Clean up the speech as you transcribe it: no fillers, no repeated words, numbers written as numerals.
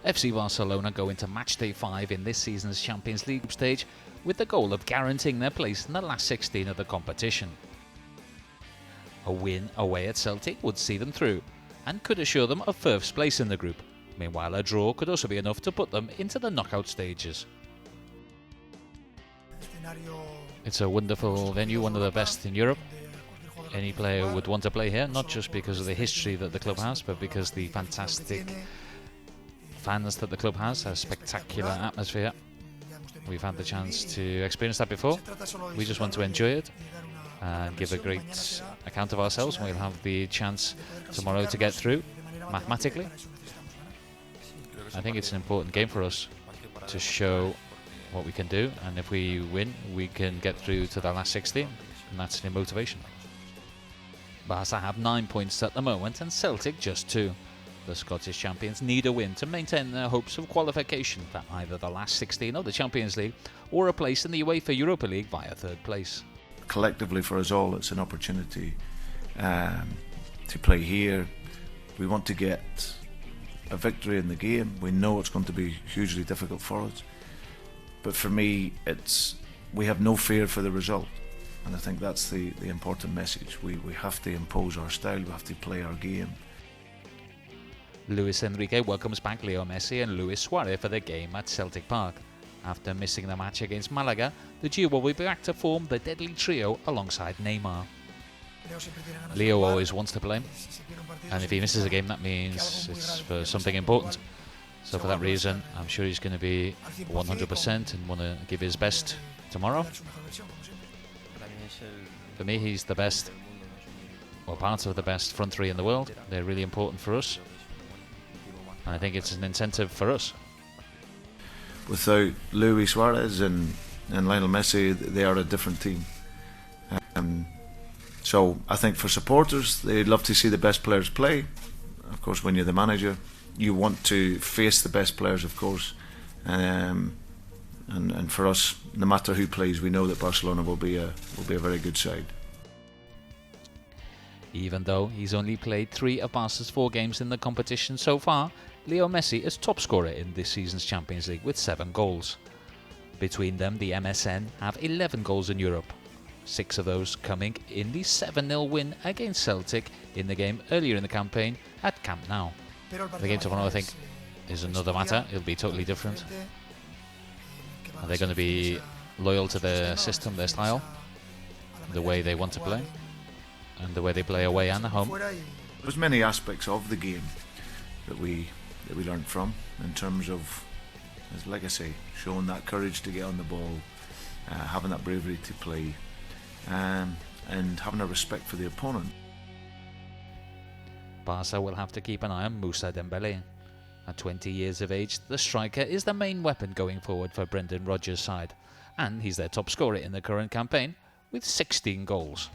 FC Barcelona go into matchday 5 in this season's Champions League group stage with the goal of guaranteeing their place in the last 16 of the competition. A win away at Celtic would see them through and could assure them a first place in the group. Meanwhile, a draw could also be enough to put them into the knockout stages. It's a wonderful venue, one of the best in Europe. Any player would want to play here, not just because of the history that the club has, but because the fantastic fans that the club has, a spectacular atmosphere. We've had the chance to experience that before. We just want to enjoy it and give a great account of ourselves. We'll have the chance tomorrow to get through mathematically. I think it's an important game for us to show what we can do, and if we win, we can get through to the last 16, and that's the motivation. Barca have 9 points at the moment and Celtic just 2. The Scottish champions need a win to maintain their hopes of qualification for either the last 16 of the Champions League or a place in the UEFA Europa League via third place. Collectively for us all, it's an opportunity to play here. We want to get a victory in the game. We know it's going to be hugely difficult for us, but for me, we have no fear for the result, and I think that's the important message. We have to impose our style, we have to play our game. Luis Enrique welcomes back Leo Messi and Luis Suarez for the game at Celtic Park. After missing the match against Malaga, the duo will be back to form the deadly trio alongside Neymar. Leo always wants to play, and if he misses a game, that means it's for something important. So for that reason, I'm sure he's going to be 100% and want to give his best tomorrow. For me, he's the best, or part of the best front three in the world. They're really important for us, and I think it's an incentive for us. Without Luis Suarez and Lionel Messi, they are a different team. So I think for supporters, they'd love to see the best players play. Of course, when you're the manager, you want to face the best players, of course. And for us, no matter who plays, we know that Barcelona will be a very good side. Even though he's only played 3 of Barca's 4 games in the competition so far, Leo Messi is top scorer in this season's Champions League with 7 goals. Between them, the MSN have 11 goals in Europe, 6 of those coming in the 7-0 win against Celtic in the game earlier in the campaign at Camp Nou. The game tomorrow, I think, is another matter. It'll be totally different. Are they going to be loyal to their system, their style, the way they want to play, and the way they play away and at home? There's many aspects of the game that we learned from, in terms of, like I say, showing that courage to get on the ball, having that bravery to play, and having a respect for the opponent. Barca will have to keep an eye on Moussa Dembélé. At 20 years of age, the striker is the main weapon going forward for Brendan Rodgers' side, and he's their top scorer in the current campaign with 16 goals.